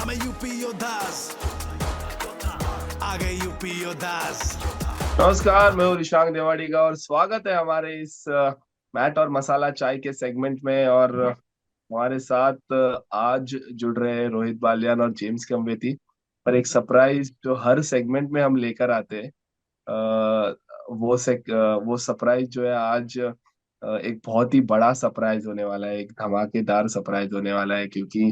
हमें यूपी योद्धास आ गए यूपी योद्धास। नमस्कार, मैं हूँ ऋषांक देवाड़ीगा और स्वागत है हमारे इस मैट और मसाला चाय के सेगमेंट में। और हमारे साथ आज जुड़ रहे हैं रोहित बालियान और जेम्स कम्बेती। पर एक सरप्राइज जो हर सेगमेंट में हम लेकर आते हैं, वो सरप्राइज जो है आज एक बहुत ही बड़ा सरप्राइज होने वाला है, एक धमाकेदार सरप्राइज होने वाला है। क्योंकि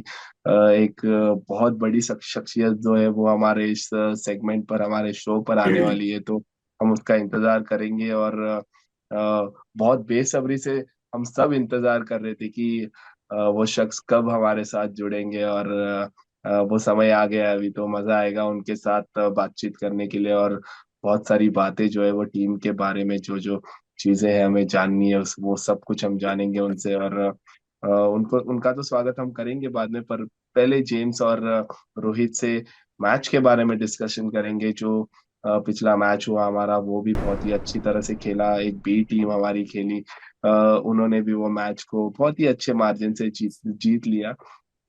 एक बहुत बड़ी शख्सियत जो है वो हमारे इस सेगमेंट पर, हमारे शो पर आने वाली है। तो हम उसका इंतजार करेंगे और बहुत बेसब्री से हम सब इंतजार कर रहे थे कि वो शख्स कब हमारे साथ जुड़ेंगे। और वो समय आ गया है। अभी तो मजा आएगा उनके साथ बातचीत करने के लिए। और बहुत सारी बातें जो है वो टीम के बारे में, जो जो चीजें हैं हमें जाननी है, वो सब कुछ हम जानेंगे उनसे। और उनको उनका तो स्वागत हम करेंगे बाद में, पर पहले जेम्स और रोहित से मैच के बारे में डिस्कशन करेंगे। जो पिछला मैच हुआ हमारा, वो भी बहुत ही अच्छी तरह से खेला। एक बी टीम हमारी खेली, उन्होंने भी वो मैच को बहुत ही अच्छे मार्जिन से जीत लिया।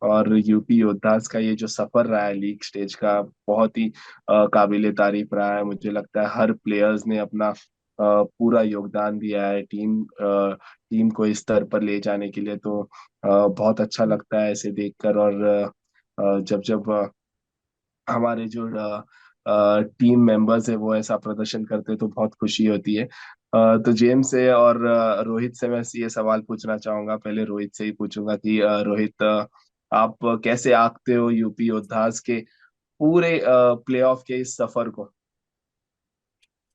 और यूपी योद्धास का ये जो सफर रहा है लीग स्टेज का, बहुत ही काबिले तारीफ रहा है। मुझे लगता है हर प्लेयर्स ने अपना पूरा योगदान दिया है टीम को इस स्तर पर ले जाने के लिए। तो बहुत अच्छा लगता है ऐसे देखकर। और जब जब हमारे जो टीम मेंबर्स है वो ऐसा प्रदर्शन करते हैं तो बहुत खुशी होती है। तो जेम्स से और रोहित से मैं ये सवाल पूछना चाहूंगा। पहले रोहित से ही पूछूंगा कि रोहित, आप कैसे आंकते हो यूपी योद्धास के पूरे प्लेऑफ के इस सफर को?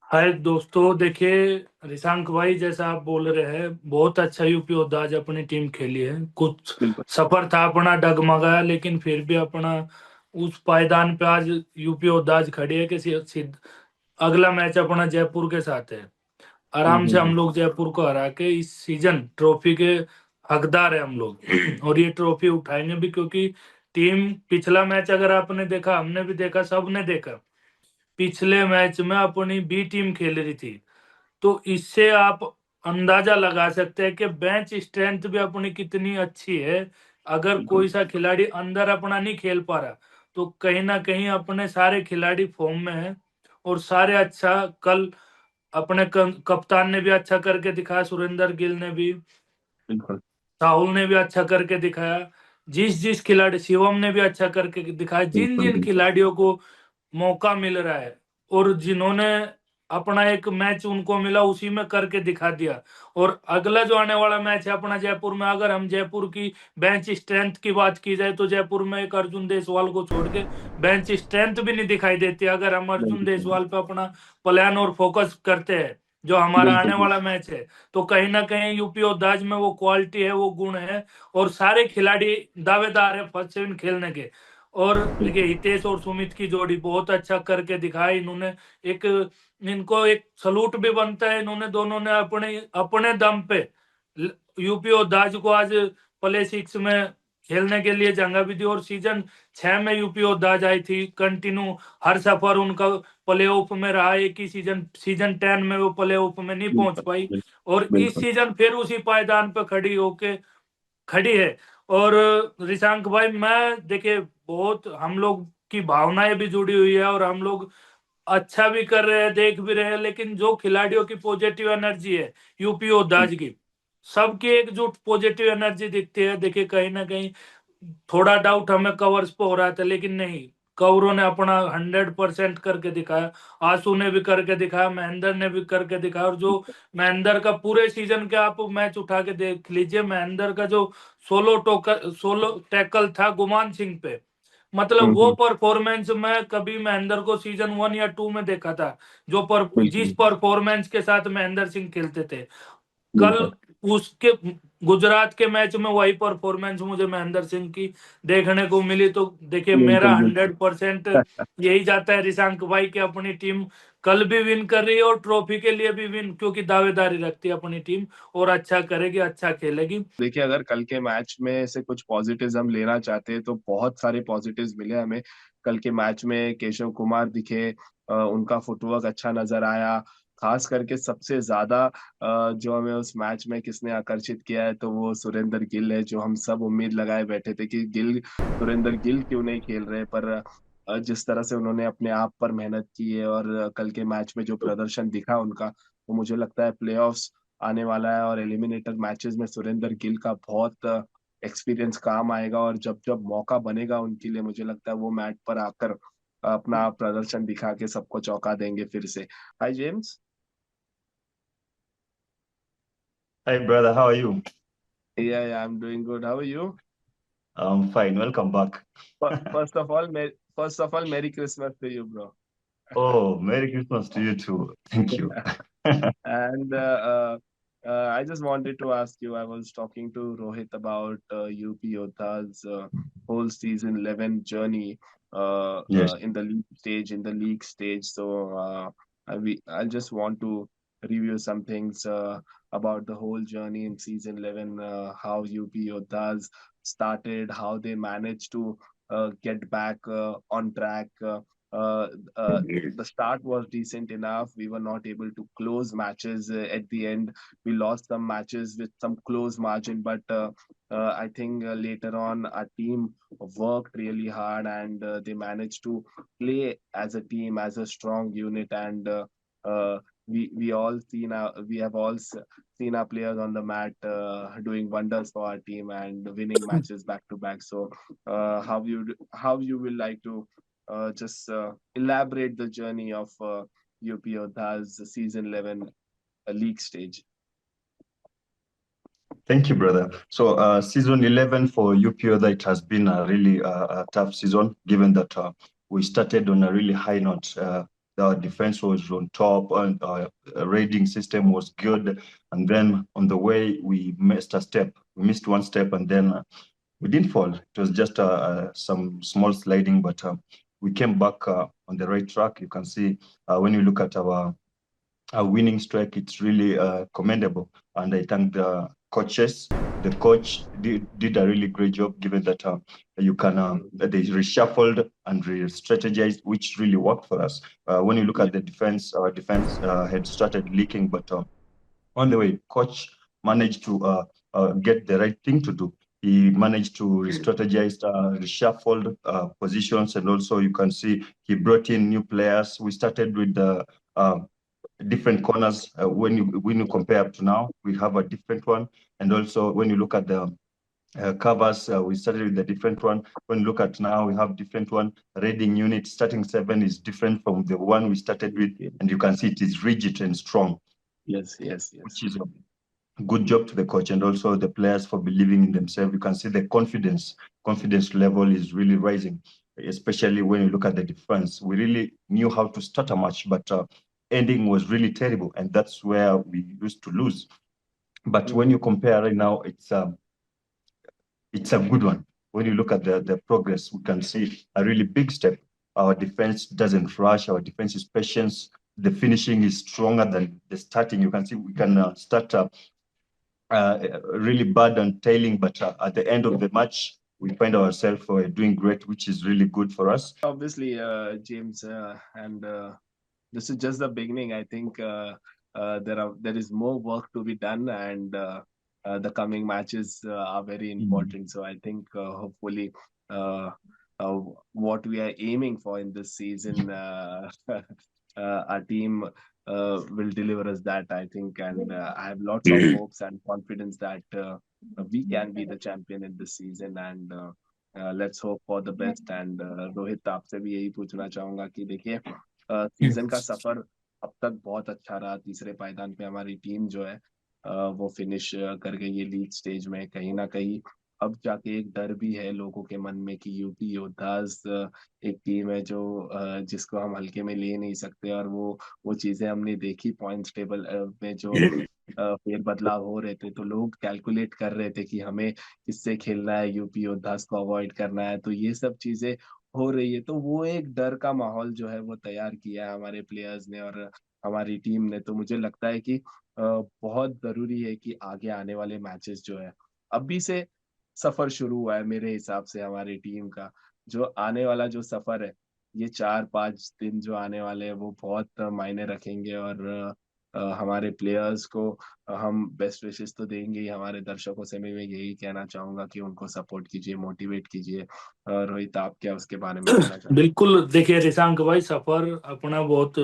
हाय दोस्तों, देखिए रिशांक भाई, जैसा आप बोल रहे हैं बहुत अच्छा यूपी योद्धा आज अपनी टीम खेली है। कुछ बिल्कुल। सफर था अपना डगमगाया, लेकिन फिर भी अपना उस पायदान पे आज यूपी योद्धा आज खड़ी है कि अगला मैच अपना जयपुर के साथ है। आराम से हम हम्म। लोग जयपुर को हरा के इस सीजन ट्रॉफी के हकदार है हम लोग और ये ट्रॉफी उठाएंगे भी, क्योंकि टीम पिछला मैच अगर आपने देखा, हमने भी देखा, सबने देखा, पिछले मैच में अपनी बी टीम खेल रही थी। तो इससे आप अंदाजा लगा सकते हैं कि बेंच स्ट्रेंथ भी अपनी कितनी अच्छी है। अगर बिल्कुल। कोई सा खिलाड़ी अंदर अपना नहीं खेल पा रहा, तो कहीं ना कहीं अपने सारे खिलाड़ी फॉर्म में है और सारे अच्छा। कल अपने कप्तान ने भी अच्छा करके दिखाया, सुरेंद्र गिल ने भी, बिल्कुल। राहुल ने भी अच्छा करके दिखाया, जिस जिस खिलाड़ी, शिवम ने भी अच्छा करके दिखाया। जिन बिल्कुल। जिन बिल्कुल। खिलाड़ियों को मौका मिल रहा है और जिन्होंने अपना एक मैच उनको मिला उसी में करके दिखा दिया। और अगला जो आने वाला मैच है अपना जयपुर में, अगर हम जयपुर की बेंच स्ट्रेंथ की बात की जाए तो जयपुर में एक अर्जुन देसवाल को छोड़ के बेंच स्ट्रेंथ भी नहीं दिखाई देती। अगर हम अर्जुन बिल्कुल। देसवाल पे अपना प्लान और फोकस करते हैं जो हमारा बिल्कुल। आने वाला मैच है, तो कहीं ना कहीं यूपी और दाज में वो क्वालिटी है, वो गुण है और सारे खिलाड़ी दावेदार है फर्स्ट सेवन खेलने के। और देखिए, बिल्कुल। हितेश और सुमित की जोड़ी बहुत अच्छा करके दिखाया इन्होंने। एक इनको एक सलूट भी बनता है, इन्होंने दोनों ने अपने अपने दम पे यूपी और दाज को आज प्ले सिक्स में खेलने के लिए जगह भी दी। और सीजन 6 में यूपी और दाज आई थी कंटिन्यू, हर सफर उनका प्ले ऑफ में रहा। एक ही सीजन सीजन 10 में वो प्ले ऑफ में नहीं पहुंच पाई बिल्कुल। और इस बिल्कुल। सीजन फिर उसी पायदान पे खड़ी है। और रिशांक भाई, मैं देखिए बहुत हम लोग की भावनाएं भी जुड़ी हुई है और हम लोग अच्छा भी कर रहे हैं, देख भी रहे हैं, लेकिन जो खिलाड़ियों की पॉजिटिव एनर्जी है यूपी और दाज की, सबकी एकजुट पॉजिटिव एनर्जी दिखती है। देखिए कहीं ना कहीं थोड़ा डाउट हमें कवर्स पे हो रहा था, लेकिन नहीं, कवरों ने अपना 100% करके दिखाया। आंसू ने भी करके दिखाया, महेंद्र ने भी करके दिखाया। और जो महेंद्र का पूरे सीजन के आप मैच उठा के देख लीजिए, महेंद्र का जो सोलो टैकल था गुमान सिंह पे, मतलब वो हम्म। परफॉर्मेंस मैं कभी महेंद्र को सीजन 1 या 2 में देखा था, जिस बिल्कुल। परफॉर्मेंस के साथ महेंद्र सिंह खेलते थे। कल बिल्कुल। उसके गुजरात के मैच में वही परफॉर्मेंस मुझे महेंद्र सिंह की देखने को मिली। तो देखिए मेरा बिल्कुल। बिल्कुल। 100% यही जाता है रिशांक भाई की अपनी टीम कल भी विन कर रही है और ट्रॉफी के लिए भी विन, क्योंकि दावेदारी रखती है अपनी टीम और अच्छा करेगी, अच्छा खेलेगी। देखिए, अगर कल के मैच में से कुछ पॉजिटिव्स हम लेना चाहते हैं तो बहुत सारे पॉजिटिव्स मिले हमें। कल के मैच में केशव कुमार दिखे, उनका फुटवर्क अच्छा नजर आया। खास करके सबसे ज्यादा जो हमें उस मैच में किसने आकर्षित किया है तो वो सुरेंद्र गिल है, जो हम सब उम्मीद लगाए बैठे थे कि गिल, सुरेंद्र गिल क्यों नहीं खेल रहे, पर जिस तरह से उन्होंने अपने आप पर मेहनत की है और कल के मैच में जो प्रदर्शन दिखा उनका, वो मुझे लगता है प्लेऑफ्स आने वाला है और एलिमिनेटर मैचेस में सुरेंद्र गिल का बहुत एक्सपीरियंस काम आएगा, और जब जब मौका बनेगा उनके लिए मुझे लगता है वो मैट पर आकर अपना प्रदर्शन दिखा के सबको चौंका देंगे फिर से। हाय James. Hi, brother. How are you? Yeah, I'm doing good. How are you? I'm fine. Welcome back. First of all, Merry Christmas to you, bro. Oh, Merry Christmas to you too. Thank you. And I just wanted to ask you, I was talking to Rohit about UP Yodha's whole season 11 journey Yes. in the league stage. So I just want to review some things about the whole journey in season 11, how UP Yodha's started, how they managed to get back on track. Uh, uh, the start was decent enough. We were not able to close matches at the end. We lost some matches with some close margin, but I think later on our team worked really hard and they managed to play as a team, as a strong unit, and uh, we have all seen our players on the mat doing wonders for our team and winning matches back to back. So, how you will like to just elaborate the journey of UP Yodha's season 11 league stage. Thank you, brother. So, season 11 for UP Other, it has been a really a tough season, given that we started on a really high note. Our defense was on top, and our rating system was good. And then on the way, we missed a step. We missed one step, and then we didn't fall. It was just some small sliding, but we came back on the right track. You can see when you look at our winning streak, it's really commendable. And I thank the coaches. The coach did a really great job, given that you can they reshuffled and re-strategized, which really worked for us. When you look at the defense, our defense had started leaking, but on the way, coach managed to get the right thing to do. He managed to strategize, reshuffled positions, and also you can see he brought in new players. We started with the different corners. When you compare up to now, we have a different one, and also when you look at the covers, we started with a different one. When you look at now, we have different one. Reading unit starting 7 is different from the one we started with, and you can see it is rigid and strong. Yes. Which is a good job to the coach and also the players for believing in themselves. You can see the confidence level is really rising, especially when you look at the defense. We really knew how to start a match, but ending was really terrible, and that's where we used to lose. But when you compare right now, it's a good one. When you look at the progress, we can see a really big step. Our defense doesn't rush. Our defense is patient. The finishing is stronger than the starting. You can see we can start really bad and tailing, but at the end of the match, we find ourselves doing great, which is really good for us. Obviously, James, and this is just the beginning. I think there is more work to be done, and the coming matches are very important. So I think hopefully what we are aiming for in this season, our team will deliver us that, I think, and I have lots of hopes and confidence that we can be the champion in this season, and let's hope for the best. And Rohit, आपसे भी यही पूछना चाहूंगा कि देखिए season का सफर अब तक बहुत अच्छा रहा। तीसरे पायदान पे हमारी टीम जो है वो फिनिश कर गई है लीग स्टेज में। कहीं ना कहीं अब जाके एक डर भी है लोगों के मन में कि यूपी योद्धास एक टीम है जो जिसको हम हल्के में ले नहीं सकते, और वो चीजें हमने देखी पॉइंट्स टेबल में जो फेर बदलाव हो रहे थे, तो लोग कैलकुलेट कर रहे थे कि हमें किससे खेलना है, यूपी योद्धास को अवॉइड करना है। तो ये सब चीजें हो रही है, तो वो एक डर का माहौल जो है वो तैयार किया है हमारे प्लेयर्स ने और हमारी टीम ने। तो मुझे लगता है कि बहुत जरूरी है कि आगे आने वाले मैचेस जो है, अभी से सफर शुरू हुआ है मेरे हिसाब से हमारी टीम का। जो आने वाला जो सफर है, ये 4-5 दिन जो आने वाले हैं वो बहुत मायने रखेंगे, और हमारे प्लेयर्स को हम बेस्ट विशेस तो देंगे ही, हमारे दर्शकों से भी मैं यही कहना चाहूंगा कि उनको सपोर्ट कीजिए, मोटिवेट कीजिए। रोहित, आप क्या उसके बारे में कहना चाहते बिल्कुल, देखिए रिशांक भाई, सफर अपना बहुत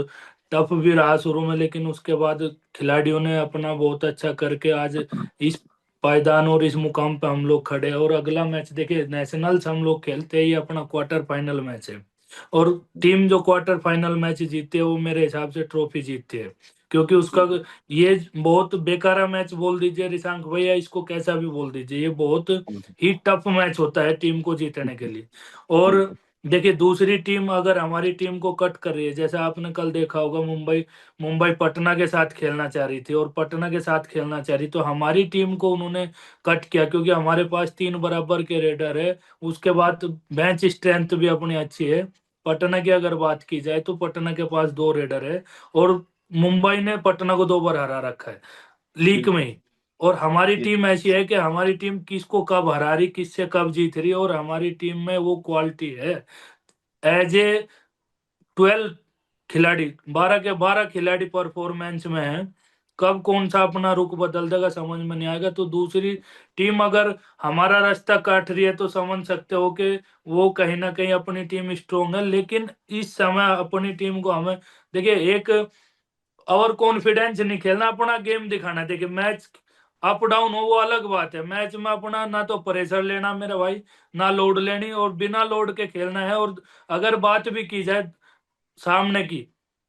टफ भी रहा शुरू में, लेकिन उसके बाद खिलाड़ियों ने अपना बहुत अच्छा करके आज इस पायदान और इस मुकाम पे हम लोग खड़े हैं। और अगला मैच देखिए, नेशनल्स हम लोग खेलते ही अपना क्वार्टर फाइनल मैच है, और टीम जो क्वार्टर फाइनल मैच जीतती है वो मेरे हिसाब से ट्रॉफी जीतती है। क्योंकि उसका ये बहुत बेकारा मैच बोल दीजिए रिशांक भैया, इसको कैसा भी बोल दीजिए, ये बहुत हैं? ही टफ मैच होता है टीम को जीतने के लिए। और बिल्कुल देखिए, दूसरी टीम अगर हमारी टीम को कट कर रही है, जैसे आपने कल देखा होगा, मुंबई मुंबई पटना के साथ खेलना चाह रही थी और पटना के साथ खेलना चाह रही, तो हमारी टीम को उन्होंने कट किया, क्योंकि हमारे पास 3 बराबर के रेडर है। उसके बाद बेंच स्ट्रेंथ भी अपनी अच्छी है। पटना की अगर बात की जाए तो पटना के पास 2 रेडर है, और मुंबई ने पटना को 2 बार हरा रखा है लीग में बिल्कुल। ही। और हमारी ये टीम ऐसी है कि हमारी टीम किसको कब हरा रही, किससे कब जीत रही है, और हमारी टीम में वो क्वालिटी है। एज ए 12 खिलाड़ी, 12 के 12 खिलाड़ी परफॉर्मेंस में है, कब कौन सा अपना रुख बदल देगा समझ में नहीं आएगा। तो दूसरी टीम अगर हमारा रास्ता काट रही है तो समझ सकते हो कि वो कहीं ना कहीं अपनी टीम स्ट्रोंग है। लेकिन इस समय अपनी टीम को हमें, देखिए, एक और कॉन्फिडेंस नहीं खेलना, अपना गेम दिखाना है। देखिए, मैच अप डाउन हो वो अलग बात है, मैच में अपना ना तो प्रेशर लेना मेरे भाई, ना लोड लेनी, और बिना लोड के खेलना है। और अगर बात भी की जाए सामने की,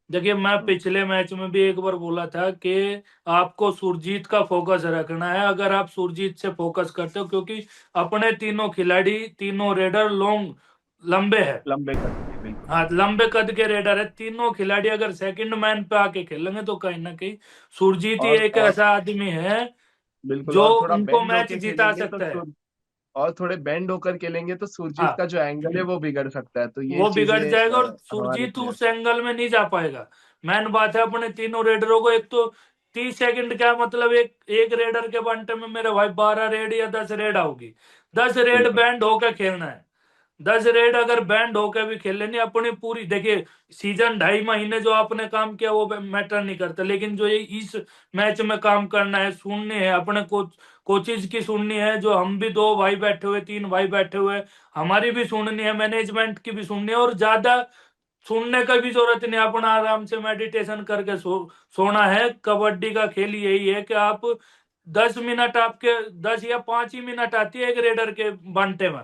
देखिए, मैं पिछले मैच में भी एक बार बोला था कि आपको सुरजीत का फोकस रखना है। अगर आप सुरजीत से फोकस करते हो, क्योंकि अपने तीनों खिलाड़ी, तीनों रेडर लॉन्ग, लंबे हैं। लंबे कद के, बिल्कुल हाँ, लंबे कद के रेडर है तीनों खिलाड़ी। अगर सेकंड मैन पे आके खेलेंगे तो कहीं ना कहीं सुरजीत ही एक और ऐसा आदमी है बिल्कुल, जो और थोड़ा उनको बेंड मैच होके जिता खेलेंगे तो सकता है। और थोड़े बेंड होकर खेलेंगे तो सुरजीत हाँ, का जो एंगल है वो बिगड़ सकता है, तो ये वो बिगड़ चीजें जाएगा, और हमारे सुरजीत प्लेयर। उस एंगल में नहीं जा पाएगा। मेन बात है, अपने तीनों रेडरों को, एक तो 30 सेकंड, क्या मतलब, एक एक रेडर के बंटे में मेरे भाई 12 रेड या 10 रेड आओगी। 10 रेड बिल्कुल बैंड होकर खेलना है। 10 रेड अगर बैंड होकर भी खेल लेनी अपनी पूरी, देखिए, सीजन 2.5 महीने जो आपने काम किया वो मैटर नहीं करता, लेकिन जो ये इस मैच में काम करना है, सुननी है अपने कोचिज की, सुननी है, जो हम भी 2 भाई बैठे हुए, 3 भाई बैठे हुए, हमारी भी सुननी है, मैनेजमेंट की भी सुननी है। और ज्यादा सुनने का भी जरूरत नहीं, अपना आराम से मेडिटेशन करके सोना है। कबड्डी का खेल यही है कि आप 10 मिनट, आपके 10 या 5 ही मिनट आती है एक रेडर के बंटे में,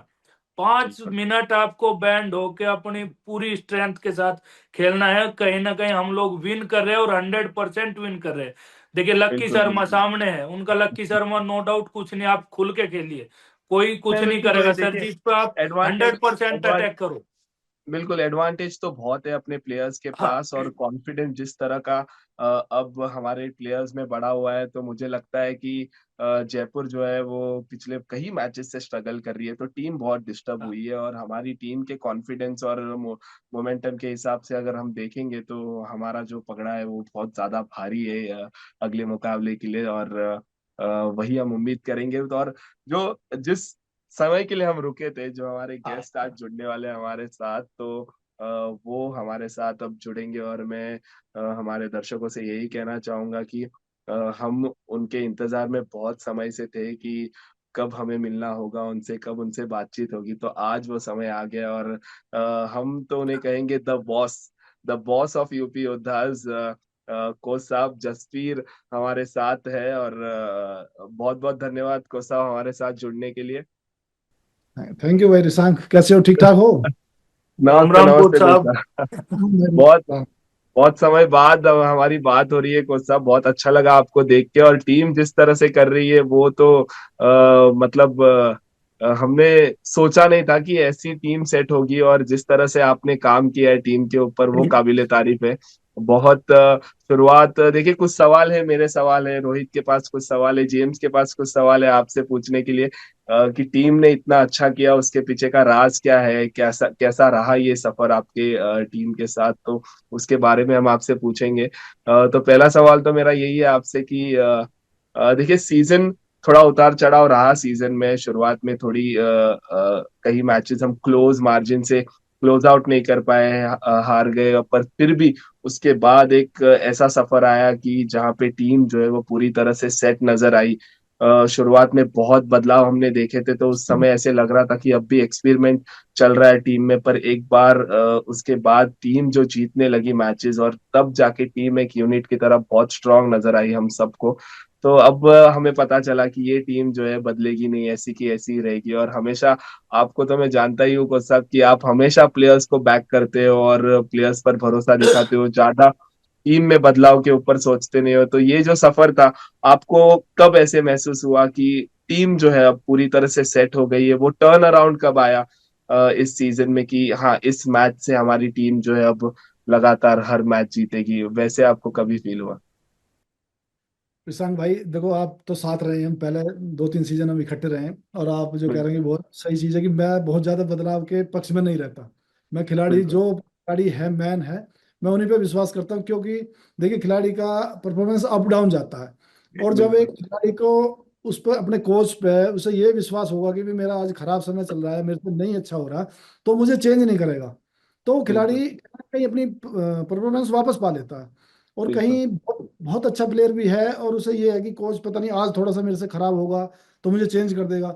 5 मिनट आपको बैंड होके अपनी पूरी स्ट्रेंथ के साथ खेलना है। कहीं ना कहीं हम लोग विन कर रहे हैं, और 100% विन कर रहे हैं। देखिए, लक्की बिल्कुल शर्मा बिल्कुल। सामने है, उनका लक्की शर्मा, नो डाउट, कुछ नहीं, आप खुल के खेलिए, कोई कुछ नहीं नहीं बिल्कुल वही करेगा देखिए, सरजीत पे, आप एडवांटेज 100% अटैक करो। बिल्कुल एडवांटेज तो बहुत है अपने प्लेयर्स के हाँ, पास, और कॉन्फिडेंस जिस तरह का अब हमारे प्लेयर्स में बढ़ा हुआ है, तो मुझे लगता है कि जयपुर जो है वो पिछले कई मैचेस से स्ट्रगल कर रही है, तो टीम बहुत डिस्टर्ब हाँ, हुई है। और हमारी टीम के कॉन्फिडेंस और मोमेंटम के हिसाब से अगर हम देखेंगे तो हमारा जो पगड़ा है वो बहुत ज्यादा भारी है अगले मुकाबले के लिए। और वही हम उम्मीद करेंगे। तो और जो जिस समय के लिए हम रुके थे, जो हमारे हाँ, गेस्ट आज जुड़ने वाले हैं हमारे साथ, तो वो हमारे साथ अब जुड़ेंगे। और मैं हमारे दर्शकों से यही कहना चाहूंगा कि हम उनके इंतजार में बहुत समय से थे कि कब हमें मिलना होगा उनसे, कब उनसे बातचीत होगी, तो आज वो समय आ गया। और हम तो उन्हें कहेंगे the boss of UP Yoddhas, coach साहब जसवीर हमारे साथ है। और बहुत बहुत धन्यवाद कोच साहब हमारे साथ जुड़ने के लिए। थैंक यू भाई रिशांक, कैसे हो, ठीक ठाक हो? राम नमस्ते राम कोच नमस्ते कोच साहब। साहब। बहुत बहुत समय बाद अब हमारी बात हो रही है कोच साहब, बहुत अच्छा लगा आपको देख के। और टीम जिस तरह से कर रही है वो तो मतलब हमने सोचा नहीं था कि ऐसी टीम सेट होगी। और जिस तरह से आपने काम किया है टीम के ऊपर वो काबिले तारीफ है। बहुत शुरुआत देखिए, कुछ सवाल है, मेरे सवाल है, रोहित के पास कुछ सवाल है, जेम्स के पास कुछ सवाल है आपसे पूछने के लिए, कि टीम ने इतना अच्छा किया उसके पीछे का राज क्या है, कैसा कैसा रहा ये सफर आपके टीम के साथ, तो उसके बारे में हम आपसे पूछेंगे। तो पहला सवाल तो मेरा यही है आपसे कि देखिए, सीजन थोड़ा उतार चढ़ाव रहा सीजन में। शुरुआत में थोड़ी कई मैचेस हम क्लोज मार्जिन से क्लोज आउट नहीं कर पाए, हार गए, पर फिर भी उसके बाद एक ऐसा सफर आया कि जहाँ पे टीम जो है वो पूरी तरह से सेट नजर आई। शुरुआत में बहुत बदलाव हमने देखे थे, तो उस समय ऐसे लग रहा था कि अब भी एक्सपेरिमेंट चल रहा है टीम में, पर एक बार उसके बाद टीम जो जीतने लगी मैचेस, और तब जाके टीम एक यूनिट की तरह बहुत स्ट्रांग नजर आई हम सबको। तो अब हमें पता चला कि ये टीम जो है बदलेगी नहीं, ऐसी की ऐसी ही रहेगी। और हमेशा, आपको तो मैं जानता ही हूँ कोच साहब कि आप हमेशा प्लेयर्स को बैक करते हो और प्लेयर्स पर भरोसा दिखाते हो, ज्यादा टीम में बदलाव के ऊपर सोचते नहीं हो। तो ये जो सफर था, आपको कब ऐसे महसूस हुआ कि टीम जो है अब पूरी तरह से सेट हो गई है? वो टर्न अराउंड कब आया इस सीजन में कि हाँ, इस मैच से हमारी टीम जो है अब लगातार हर मैच जीतेगी? वैसे आपको कभी फील हुआ? प्रशांत भाई देखो, आप तो साथ रहे हैं, हम पहले 2-3 सीजन हम इकट्ठे रहे हैं, और आप जो कह रहे हैं कि बहुत सही चीज़ है कि मैं बहुत ज़्यादा बदलाव के पक्ष में नहीं रहता। मैं खिलाड़ी, बिल्कुल। जो खिलाड़ी है, मैन है, मैं उन्हीं पे विश्वास करता हूँ, क्योंकि देखिए खिलाड़ी का परफॉर्मेंस अप डाउन जाता है। और जब एक बिल्कुल। खिलाड़ी को उस पर, अपने कोच पे उसे ये विश्वास होगा कि भी मेरा आज खराब समय चल रहा है, मेरे से नहीं अच्छा हो रहा, तो मुझे चेंज नहीं करेगा, तो वो बिल्कुल। खिलाड़ी कहीं अपनी परफॉर्मेंस वापस पा लेता है। और बिल्कुल। कहीं बहुत अच्छा प्लेयर भी है, और उसे ये है कि कोच पता नहीं आज थोड़ा सा मेरे से खराब होगा तो मुझे चेंज कर देगा,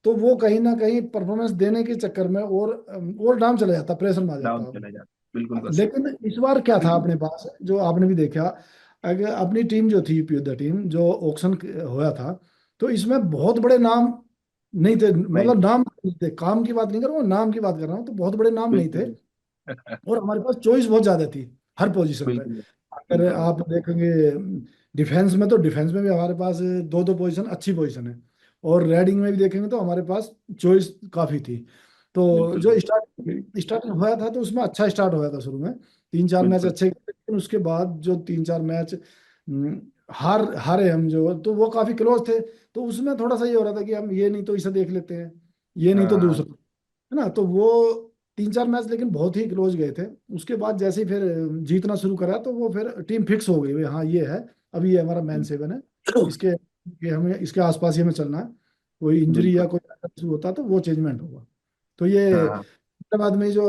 तो वो कहीं ना कहीं परफॉर्मेंस देने के चक्कर में और डाउन चला जाता, प्रेशर में आ डाउन जाता है। चला जाता, बिल्कुल बस। लेकिन इस बार क्या था अपने पास, जो आपने भी देखा, अगर अपनी टीम जो थी, यूपी योद्धा टीम जो ऑक्शन हुआ था, तो इसमें बहुत बड़े नाम नहीं थे, नहीं। मतलब नाम नहीं थे, काम की बात नहीं कर रहा हूँ, नाम की बात कर रहा हूँ, तो बहुत बड़े नाम नहीं थे। बिल्कुल। और हमारे पास चॉइस बहुत ज्यादा थी हर पोजीशन पे। बिल्कुल। अगर बिल्कुल। आप देखेंगे डिफेंस में, तो डिफेंस में भी हमारे पास दो दो पोजीशन अच्छी पोजीशन है, और रेडिंग में भी देखेंगे तो हमारे पास चॉइस काफी थी। तो बिल्कुल। जो स्टार्टिंग हुआ था, तो उसमें अच्छा स्टार्ट हुआ था शुरू में, 3-4 मैच बिल्कुल। अच्छे गए, लेकिन उसके बाद जो 3-4 मैच हारे हम, जो तो वो काफी क्लोज थे। तो उसमें थोड़ा सा ये हो रहा था कि हम ये नहीं तो इसे देख लेते हैं, ये नहीं तो हाँ। दूसरा, है ना। तो वो 3-4 मैच लेकिन बहुत ही क्लोज गए थे। उसके बाद जैसे ही फिर जीतना शुरू करा, तो वो फिर टीम फिक्स हो गई, भाई हाँ ये है, अभी ये हमारा मैन 7 है, इसके ये हमें इसके आसपास ही हमें चलना है, कोई इंजरी या बिल्कुल। कोई इशू होता तो वो चेंजमेंट होगा। तो ये हाँ। बाद में जो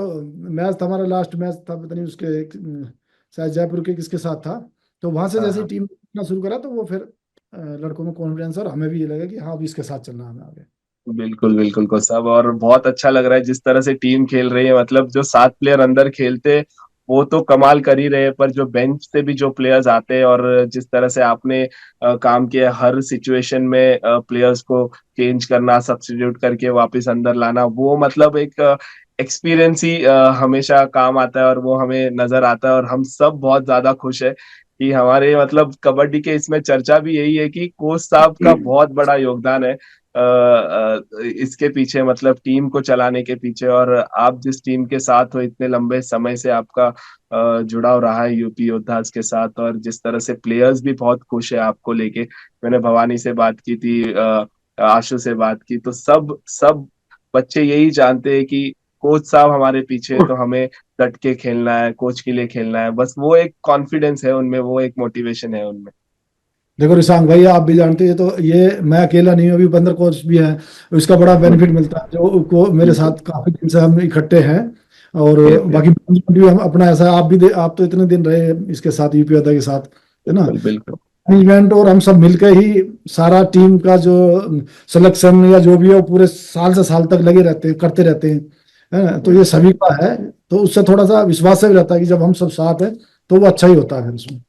मैच था, हमारा लास्ट मैच था, पता नहीं उसके शायद जयपुर के किसके साथ था, तो वहां से हाँ। जैसे ही हाँ। टीम जीतना शुरू करा, तो वो फिर लड़कों में कॉन्फिडेंस, और हमें भी ये लगा कि हाँ अब इसके साथ चलना है हमें आगे। बिल्कुल। बिल्कुल को सब, और बहुत अच्छा लग रहा है जिस तरह से टीम खेल रही है। मतलब जो 7 प्लेयर अंदर खेलते, वो तो कमाल कर ही रहे हैं, पर जो बेंच से भी जो प्लेयर्स आते हैं, और जिस तरह से आपने काम किया हर सिचुएशन में, प्लेयर्स को चेंज करना, सब्स्टिट्यूट करके वापस अंदर लाना, वो मतलब एक एक्सपीरियंस ही हमेशा काम आता है, और वो हमें नजर आता है। और हम सब बहुत ज्यादा खुश है कि हमारे, मतलब कबड्डी के इसमें चर्चा भी यही है कि कोच साहब का बहुत बड़ा योगदान है इसके पीछे, मतलब टीम को चलाने के पीछे। और आप जिस टीम के साथ हो इतने लंबे समय से, आपका जुड़ाव रहा है यूपी योद्धास के साथ, और जिस तरह से प्लेयर्स भी बहुत खुश है आपको लेके। मैंने भवानी से बात की थी, आशु से बात की, तो सब सब बच्चे यही जानते हैं कि कोच साहब हमारे पीछे हैं, तो हमें डट के खेलना है, कोच के लिए खेलना है। बस वो एक कॉन्फिडेंस है उनमें, वो एक मोटिवेशन है उनमें। देखो रिशांक भाई, आप भी जानते हैं, तो ये मैं अकेला नहीं हूँ, अभी 15 कोच भी हैं, इसका बड़ा बेनिफिट मिलता है, जो को मेरे बिल्कुल। साथ काफी दिन से हम इकट्ठे हैं। और यस। यस। बाकी management भी हम अपना ऐसा है, आप तो इतने दिन रहे इसके साथ, यूपी के साथ, है ना। बिल्कुल। बिल्कुल। मैनेजमेंट और हम सब मिलकर ही सारा टीम का जो सिलेक्शन या जो भी है, वो पूरे साल से साल तक लगे रहते हैं, करते रहते हैं, है ना। तो ये सभी का है, तो उससे थोड़ा सा विश्वास से भी रहता है कि जब हम सब साथ हैं, तो वो अच्छा ही होता है फिर उसमें।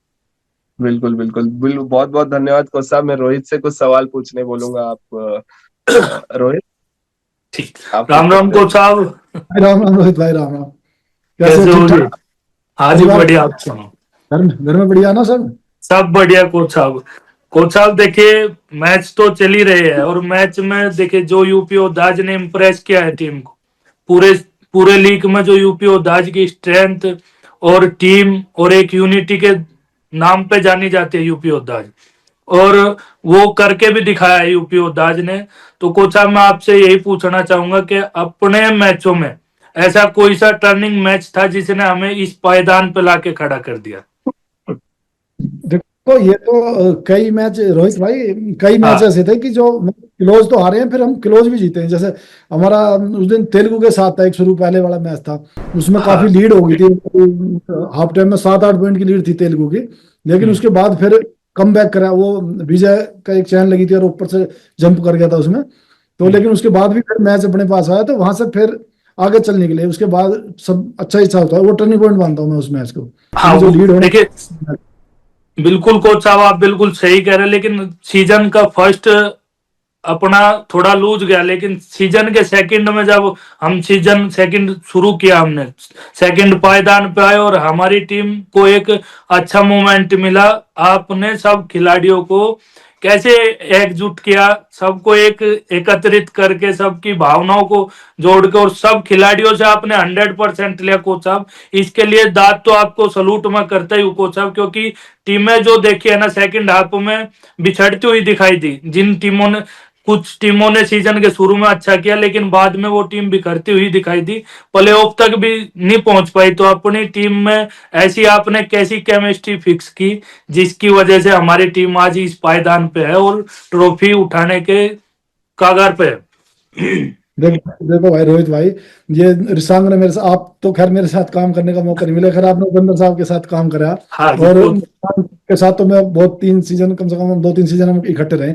बिल्कुल। बिल्कुल। बहुत बहुत धन्यवाद कोच साहब। मैं रोहित से कुछ सवाल पूछने बोलूंगा। आप रोहित, ठीक। आप पूछ राम राम सकते हो। कोच साहब, भाई राम राम रोहित भाई, राम राम। कैसे हो, कैसे ठीक हो जी? ठाक? हाँ जी, परिवार, बढ़िया। आप सुनो। घर में बढ़िया ना सब? सब बढ़िया कोच साहब। कोच साहब देखिए, मैच तो चल ही रहे हैं, और मैच में देखिए जो यूपी और दाज ने इम्प्रेस किया है टीम को, पूरे पूरे लीग में जो यूपी और दाज की स्ट्रेंथ और टीम और एक यूनिटी के नाम पे जानी जाती है यूपी और दाज, और वो करके भी दिखाया है यूपी और दाज ने। तो कोच साहब, मैं आपसे यही पूछना चाहूंगा कि अपने मैचों में ऐसा कोई सा टर्निंग मैच था जिसने हमें इस पायदान पे लाके खड़ा कर दिया? तो ये तो कई मैच रोहित भाई, कई मैच हाँ ऐसे थे कि जो क्लोज तो हारे हैं, फिर हम क्लोज भी जीते हैं। जैसे हमारा उस दिन तेलुगु के साथ था, एक शुरू पहले वाला मैच था, उसमें काफी हाँ लीड हो गई थी। हाफ टाइम में 7-8 पॉइंट की लीड थी तेलुगु की, लेकिन हम्म, उसके बाद फिर कम बैक करा वो। विजय का एक चैन लगी थी और ऊपर से जंप कर गया था उसमें। तो हम्म। लेकिन उसके बाद भी फिर मैच अपने पास आया, तो वहां से फिर आगे चलने के लिए उसके बाद सब अच्छा ही होता है। वो टर्निंग पॉइंट मानता हूँ मैं उस मैच को, हाँ क्योंकि जो लीड होने। देखिए, बिल्कुल कोच साहब आप बिल्कुल सही कह रहे हैं, लेकिन सीजन का फर्स्ट अपना थोड़ा लूज गया, लेकिन सीजन के सेकंड में जब हम सीजन सेकंड शुरू किया, हमने सेकंड पायदान पे आए और हमारी टीम को एक अच्छा मोमेंट मिला। आपने सब खिलाड़ियों को कैसे एकजुट किया, सबको एक एकत्रित करके सबकी भावनाओं को जोड़ के, और सब खिलाड़ियों से आपने 100% लिया कोच साहब। इसके लिए दाद तो आपको सलूट मैं करता ही हूँ कोच साहब, क्योंकि टीमें जो देखी है ना सेकंड हाफ में बिछड़ती हुई दिखाई दी। जिन टीमों ने, कुछ टीमों ने सीजन के शुरू में अच्छा किया, लेकिन बाद में वो टीम बिखरती हुई दिखाई दी, प्लेऑफ तक भी नहीं पहुंच पाई। तो अपनी टीम में ऐसी आपने कैसी केमिस्ट्री फिक्स की जिसकी वजह से हमारी टीम आज इस पायदान पे है और ट्रॉफी उठाने के कागार पे है। देखो देखो भाई रोहित भाई, ये रिसांग ने मेरे साथ, आप तो खैर मेरे साथ काम करने का मौका नहीं मिला, खैर आपने उपेंद्र साहब के साथ काम करा। हाँ जी और कोच। रिसांग के साथ तो मैं बहुत 3 सीजन, कम से कम हम 2-3 सीजन हम इकट्ठे रहे।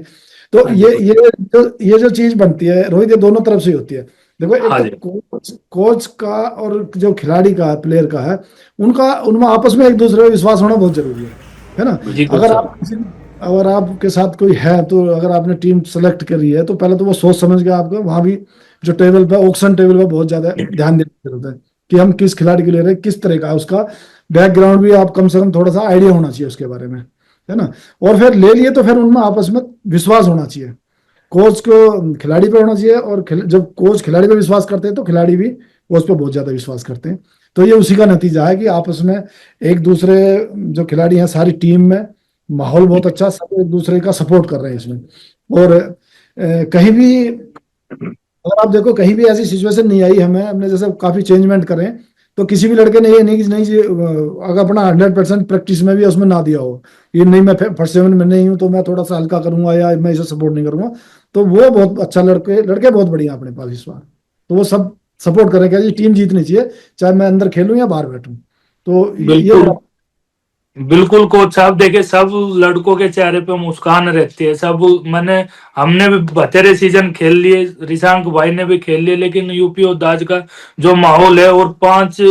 तो हाँ जी ये कोच। ये जो चीज बनती है रोहित, ये दोनों तरफ से ही होती है। देखो एक हाँ तो जी। कोच कोच का और जो खिलाड़ी का, प्लेयर का है, उनका उनमें आपस में एक दूसरे पर विश्वास होना बहुत जरूरी है ना। जी कोच अगर साहब। आप किसी अगर आपके साथ कोई है, तो अगर आपने टीम सेलेक्ट करी है, तो पहले तो वो सोच समझ के आपको वहां भी जो टेबल पे, ऑक्शन टेबल पे बहुत ज्यादा ध्यान देने की जरूरत है कि हम किस खिलाड़ी को ले रहे हैं, किस तरह का है उसका बैकग्राउंड भी, आप कम से कम थोड़ा सा आइडिया होना चाहिए उसके बारे में, है ना। और फिर ले लिए तो फिर उनमें आपस में विश्वास होना चाहिए। कोच को खिलाड़ी पे होना चाहिए, और जब कोच खिलाड़ी पे विश्वास करते हैं, तो खिलाड़ी भी कोच पे बहुत ज्यादा विश्वास करते हैं। तो ये उसी का नतीजा है कि आपस में एक दूसरे, जो खिलाड़ी हैं सारी टीम में, माहौल बहुत अच्छा, सब एक दूसरे का सपोर्ट कर रहे हैं इसमें। और कहीं भी अगर आप देखो, कहीं भी ऐसी सिचुएशन नहीं आई हमें, हमने जैसे काफी चेंजमेंट करें, तो किसी भी लड़के ने ये नहीं जी, अगर अपना 100% प्रैक्टिस में भी उसमें ना दिया हो, ये नहीं मैं फर्स्ट 7 में नहीं हूँ तो मैं थोड़ा सा हल्का करूंगा या मैं इसे सपोर्ट नहीं करूंगा, तो वो बहुत अच्छा, लड़के लड़के बहुत बढ़िया अपने पास इस बार। तो वो सब सपोर्ट करें कि टीम जीतनी चाहिए, चाहे मैं अंदर खेलूं या बाहर बैठूं। तो ये बिल्कुल बड़ा। बिल्कुल कोच साहब, देखिए सब लड़कों के चेहरे पे मुस्कान रहती है। सब मैंने हमने भी बतेरे सीजन खेल लिए, रिशांक भाई ने भी खेल लिए, लेकिन यूपी और दाज का जो माहौल है, और पांच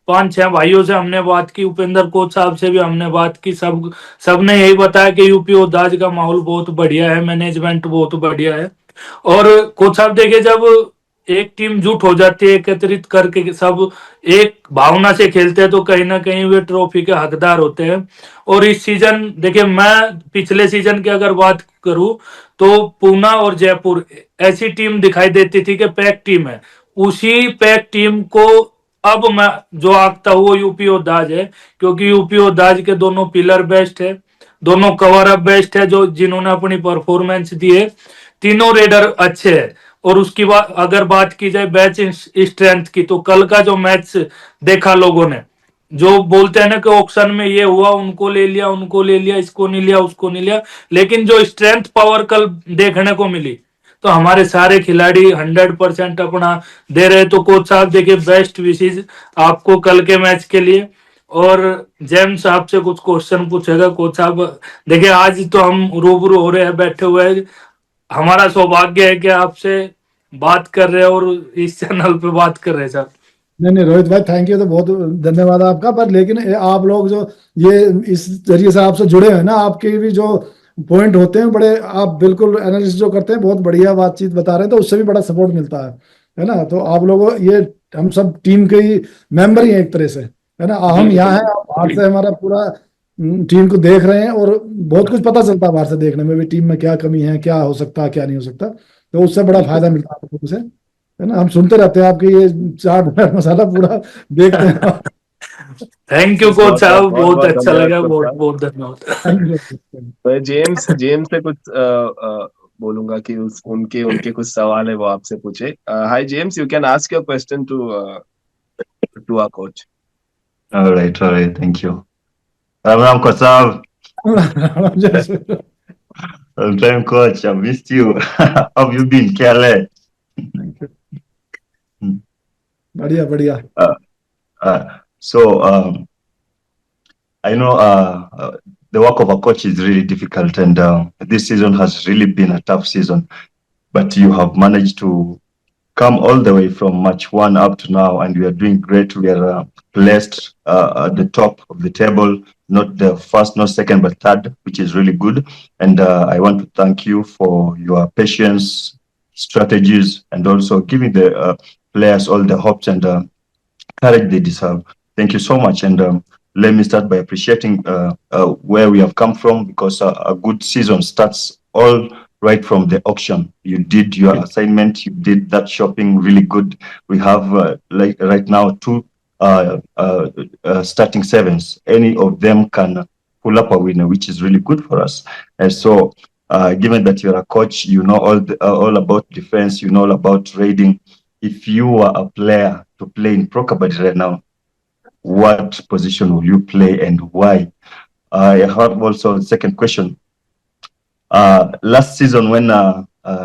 पांच छह भाइयों से हमने बात की, उपेंद्र कोच साहब से भी हमने बात की, सब सबने यही बताया कि यूपी और दाज का माहौल बहुत बढ़िया है, मैनेजमेंट बहुत बढ़िया है। और कोच साहब देखिए, जब एक टीम जुट हो जाती है, एकत्रित करके सब एक भावना से खेलते हैं, तो कहीं ना कहीं वे ट्रॉफी के हकदार होते हैं। और इस सीजन देखिए, मैं पिछले सीजन की अगर बात करूं, तो पूना और जयपुर ऐसी टीम दिखाई देती थी कि पैक टीम है। उसी पैक टीम को अब मैं जो आंकता हूँ वो यूपी और दाज है, क्योंकि यूपी और दाज के दोनों पिलर बेस्ट है, दोनों कवर अप बेस्ट है, जो जिन्होंने अपनी परफॉर्मेंस दी है, तीनों रेडर अच्छे हैं। और उसकी बात अगर बात की जाए बैच स्ट्रेंथ की, तो कल का जो मैच देखा लोगों ने, जो बोलते हैं ना कि ऑक्शन में ये हुआ, उनको ले लिया, उनको ले लिया, इसको नहीं लिया, उसको नहीं लिया, लेकिन जो स्ट्रेंथ पावर कल देखने को मिली, तो हमारे सारे खिलाड़ी 100% अपना दे रहे। तो कोच साहब देखिए, बेस्ट विशेष आपको कल के मैच के लिए। और जेम्स आपसे कुछ क्वेश्चन पूछेगा कोच साहब। देखिए, आज तो हम रूबरू हो रहे हैं, बैठे हुए हैं, हमारा सौभाग्य है कि आपसे बात कर रहे हैं और इस चैनल पे बात कर रहे हैं सर। नहीं नहीं रोहित भाई, थैंक यू, तो बहुत धन्यवाद आपका। पर लेकिन आप लोग जो ये इस जरिए से आपसे जुड़े हैं ना, आपके भी जो पॉइंट होते हैं बड़े, आप बिल्कुल एनालिसिस जो करते हैं, बहुत बढ़िया बातचीत बता रहे हैं, तो उससे भी बड़ा सपोर्ट मिलता है ना। तो आप लोगों ये, हम सब टीम के ही मेंबर ही हैं एक तरह से, है ना। हम यहाँ हैं, आप बाहर से हमारा पूरा टीम को देख रहे हैं, और बहुत कुछ पता चलता है बाहर से देखने में भी, टीम में क्या कमी है, क्या हो सकता है, क्या नहीं हो सकता। तो उससे बड़ा फायदा मिलता है आपको से, है ना। हम सुनते रहते हैं आपके ये चाट भर मसाला पूरा देखते हैं। थैंक यू बहुत कोच बहुत साहब, बहुत बहुत बहुत अच्छा धन्यवाद लगा, कोच बहुत साहब। बहुत धन्यवाद। Thank you. मैं जेम्स जेम्स से कुछ बोलूंगा कि उनके उनके कुछ सवाल है वो आपसे पूछे। Hi James, you can ask your question to our coach. All right, thank you. Ram Ram Kosav. Rana जैसे। Long time coach, I missed you. How have you been, KLA? बढ़िया बढ़िया। Uh, so I know the work of a coach is really difficult, and this season has really been a tough season. But you have managed to come all the way from match one up to now, and we are doing great. We are placed at the top of the table, not the first, not second, but third, which is really good. And I want to thank you for your patience, strategies, and also giving the players all the hopes and courage they deserve. Thank you so much. And let me start by appreciating where we have come from, because a good season starts all right from the auction. You did your assignment, you did that shopping really good. We have like right now two starting sevens. Any of them can pull up a winner, which is really good for us. And so, given that you're a coach, you know all about defense, you know all about raiding. If you were a player to play in Pro Kabaddi right now, what position will you play and why? I have also a second question. Last season when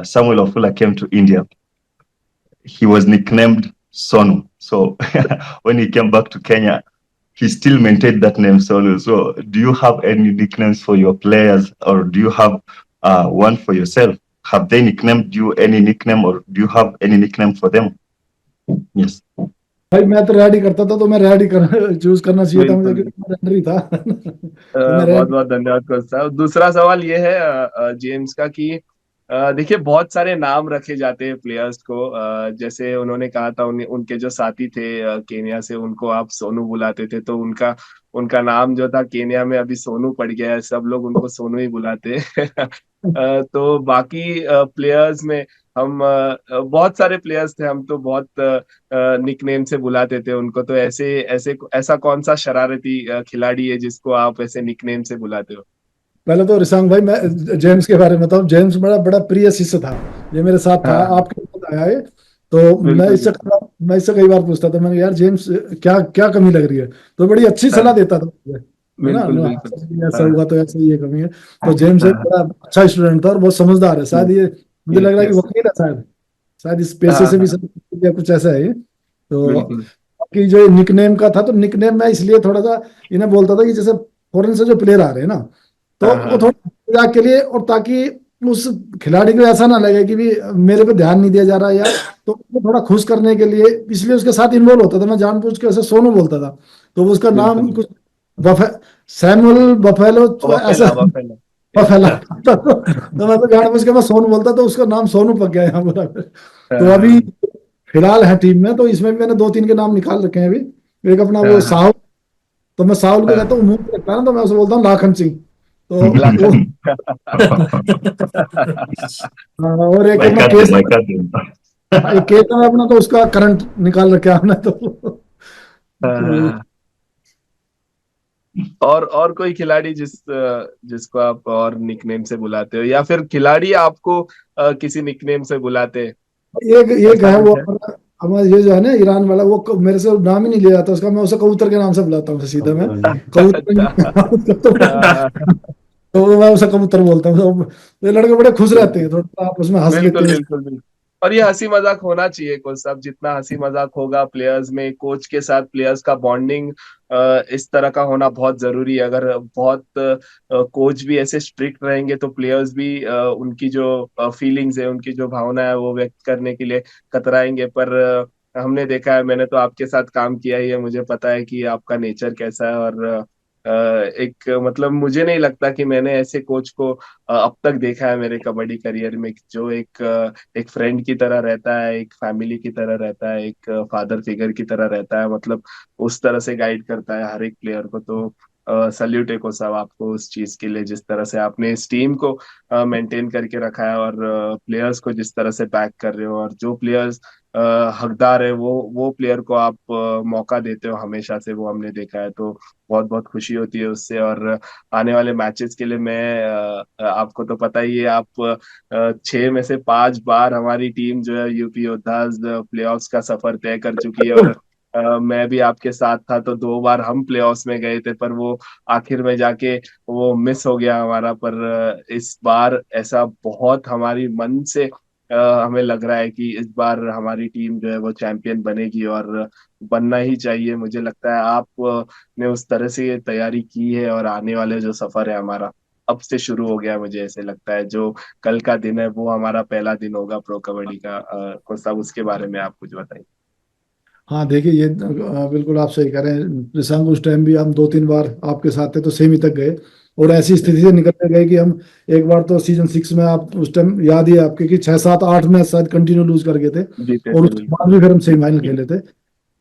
Samuel Ofula came to India, he was nicknamed Sonu. So when he came back to Kenya, he still maintained that name Sonu. So do you have any nicknames for your players, or do you have one for yourself? Have they nicknamed you any nickname, or do you have any nickname for them? Yes. भाई मैं तो red ही करता था, तो मैं red ही choose करना चाहिए था मुझे, बिल्कुल। क्योंकि मैं रेड ही था। तो मैं बहुत रेड। बहुत धन्यवाद कोच साहब। दूसरा सवाल ये है जेम्स का कि देखिए बहुत सारे नाम रखे जाते हैं प्लेयर्स को। जैसे उन्होंने कहा था उनके जो साथी थे केनिया से, उनको आप सोनू बुलाते थे, तो उनका उनका नाम जो था केनिया में अभी सोनू पड़ गया है, सब लोग उनको सोनू ही बुलाते हैं। तो बाकी प्लेयर्स में हम बहुत सारे प्लेयर्स थे, हम तो बहुत निकनेम से बुलाते थे उनको। तो ऐसे ऐसे ऐसा कौन सा शरारती खिलाड़ी है जिसको आप ऐसे निकनेम से बुलाते हो? पहले तो रिशांक भाई, मैं जेम्स के बारे में बताऊं। जेम्स बड़ा बड़ा प्रिय शिष्य था, ये मेरे साथ था, हाँ आपके साथ आया है। तो बिल्कुल बिल्कुल। मैं इससे कई बार पूछता था, मैंने यार जेम्स क्या क्या कमी लग रही है, तो बड़ी अच्छी सलाह हाँ देता था मुझे। है ना, बिल्कुल हाँ, बिल्कुल। ऐसा हाँ हुआ तो ऐसा ये कमी है। तो जेम्स एक हाँ बड़ा अच्छा स्टूडेंट था और बहुत समझदार है। शायद ये मुझे लग यस रहा है कि यस। वकील है शायद, शायद इस पेशे हाँ से भी हाँ या कुछ ऐसा है ये। तो बिल्कुल। कि जो निकनेम का था, तो निकनेम मैं इसलिए थोड़ा सा इन्हें बोलता था कि जैसे फॉरेन से जो प्लेयर आ रहे हैं ना, तो हाँ वो हाँ थोड़ा मजाक के लिए, और ताकि उस खिलाड़ी को ऐसा ना लगे कि भी मेरे पे ध्यान नहीं दिया जा रहा है यार, तो उसको थोड़ा खुश करने के लिए इसलिए उसके साथ इन्वॉल्व होता था। मैं जानबूझ के ऐसे सोनू बोलता था, तो वो उसका नाम बिल्कुल। कुछ बफे सैमुअल बफेलो ऐसा वफेला वफेला। बफेला था। तो मैं तो जानबूझ के मैं सोनू बोलता, तो उसका नाम सोनू पक गया यहाँ पूरा। तो अभी हाँ फिलहाल है टीम में, तो इसमें भी मैंने दो तीन के नाम निकाल रखे हैं अभी। एक अपना वो हाँ साहु, तो मैं साहुल को कहता हाँ। हूँ, मुंह पे लगता है ना, तो मैं उसे बोलता हूँ लाखन सिंह। तो वो लाखन। और एक My अपना केस, captain, my captain. एक केस है अपना, तो उसका करंट निकाल रखा है हमने तो हाँ। और कोई खिलाड़ी जिसको आप और निकनेम से बुलाते हो, या फिर खिलाड़ी आपको किसी निकनेम से बुलाते हैं? एक एक ऐसा है वो कुछ है? अपना, हमारा ये जो है ना ईरान वाला, वो मेरे से नाम ही नहीं लिया जाता उसका, मैं उसे कबूतर के नाम से बुलाता हूँ सीधा मैं। कबूतर अच्छा। तो मैं उसे कबूतर बोलता हूँ। तो ये लड़के बड़े खुश रहते हैं, थोड़ा आपस में हंस लेते बिल्कुल हैं। बिल्कुल बिल्कुल। और ये हंसी मजाक होना चाहिए कोच साहब, जितना हंसी मजाक होगा प्लेयर्स में, कोच के साथ प्लेयर्स का बॉन्डिंग इस तरह का होना बहुत जरूरी है। अगर बहुत कोच भी ऐसे स्ट्रिक्ट रहेंगे तो प्लेयर्स भी उनकी जो फीलिंग्स है, उनकी जो भावना है वो व्यक्त करने के लिए कतराएंगे। पर हमने देखा है, मैंने तो आपके साथ काम किया ही है, मुझे पता है कि आपका नेचर कैसा है। और एक मतलब मुझे नहीं लगता कि मैंने ऐसे कोच को अब तक देखा है मेरे कबड्डी करियर में, जो एक फ्रेंड की तरह रहता है, एक फैमिली की तरह रहता है, एक फादर फिगर की तरह रहता है। मतलब उस तरह से गाइड करता है हर एक प्लेयर को। तो सल्यूट है को साहब आपको उस चीज के लिए, जिस तरह से आपने इस टीम को मेंटेन करके रखा है, और प्लेयर्स को जिस तरह से बैक कर रहे हो, और जो प्लेयर्स हकदार है वो प्लेयर को आप मौका देते हो हमेशा से, वो हमने देखा है। तो बहुत बहुत खुशी होती है उससे। और आने वाले मैचेस के लिए मैं आपको तो पता ही है, आप 6 में से 5 बार हमारी टीम जो है यूपी योद्धाज प्लेऑफ्स का सफर तय कर चुकी है। और मैं भी आपके साथ था, तो 2 बार हम प्लेऑफ्स में गए थे, पर वो आखिर में जाके वो मिस हो गया हमारा। पर इस बार ऐसा बहुत हमारी मन से हमें लग रहा है कि इस बार हमारी टीम जो है वो चैंपियन बनेगी, और बनना ही चाहिए। मुझे लगता है आप ने उस तरह से ये तैयारी की है, और आने वाले जो सफर है हमारा अब से शुरू हो गया है। मुझे ऐसे लगता है जो कल का दिन है वो हमारा पहला दिन होगा प्रो कबड्डी का। कोच साहब, उसके बारे में आप कुछ बताइए। हाँ देखिए, ये बिल्कुल आप सही कह रहे हैं रिशांक। उस टाइम भी हम 2-3 बार आपके साथ थे तो सेमी तक गए, और ऐसी स्थिति से निकल के गए कि हम एक बार तो सीजन 6 में, आप उस टाइम याद ही है आपके, कि 6-7-8 मैच शायद कंटिन्यू लूज कर गए थे, जीते और थे उसके बिल्कुल। बाद भी फिर हम सेमीफाइनल खेले थे। हाँ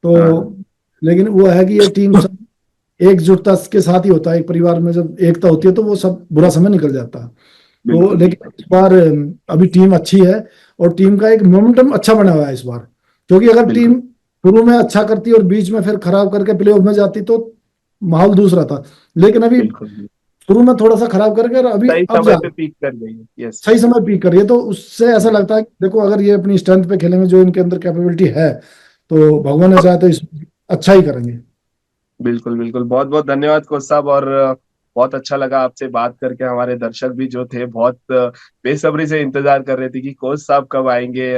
तो लेकिन वो है कि ये टीम सब एकजुटता के साथ ही होता है। एक परिवार में जब एकता होती है तो वो सब बुरा समय निकल जाता है। तो बिल्कुल लेकिन इस बार अभी टीम अच्छी है, और टीम का एक मोमेंटम अच्छा बना हुआ है इस बार। क्योंकि अगर बिल्कुल टीम शुरू में अच्छा करती और बीच में फिर खराब करके प्लेऑफ में जाती तो माहौल दूसरा था। लेकिन अभी बिल्कुल। शुरू में थोड़ा सा खराब करके, और अभी सही अब समय जा पे पीक कर गई है। यस। सही समय पीक करिए, तो उससे ऐसा लगता है कि देखो, अगर ये अपनी स्ट्रेंथ पे खेलेंगे, जो इनके अंदर कैपेबिलिटी है, तो भगवान ने चाहे तो इस अच्छा ही करेंगे। बिल्कुल बिल्कुल, बहुत बहुत धन्यवाद कोच साहब। और बहुत अच्छा लगा आपसे बात करके। हमारे दर्शक भी जो थे बहुत बेसब्री से इंतजार कर रहे थे कि कोच साहब कब आएंगे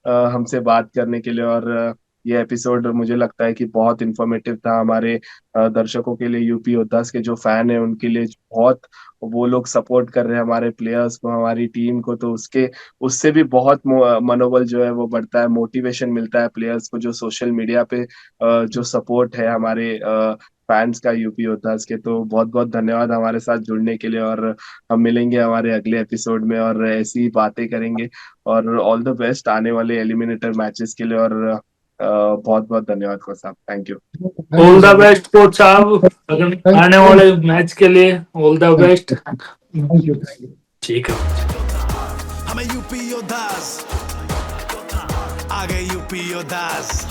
हमसे बात करने के लिए। और ये एपिसोड मुझे लगता है कि बहुत इंफॉर्मेटिव था हमारे दर्शकों के लिए। यूपी योद्धास के जो फैन है उनके लिए बहुत, वो लोग सपोर्ट कर रहे हैं हमारे प्लेयर्स को, हमारी टीम को, तो उसके उससे भी बहुत मनोबल जो है वो बढ़ता है, मोटिवेशन मिलता है प्लेयर्स को। जो सोशल मीडिया पे जो सपोर्ट है हमारे फैंस का यूपी योद्धास के, तो बहुत बहुत धन्यवाद हमारे साथ जुड़ने के लिए। और हम मिलेंगे हमारे अगले एपिसोड में और ऐसी ही बातें करेंगे। और ऑल द बेस्ट आने वाले एलिमिनेटर मैचेस के लिए। और बहुत बहुत धन्यवाद कोच साहब, thank you. Thank you all the sir. Best coach साहब, अगर आने थैंक वाले मैच के लिए ऑल द बेस्ट। यू। ठीक है। हमें यूपी योद्धास, आ गए यूपी योद्धास।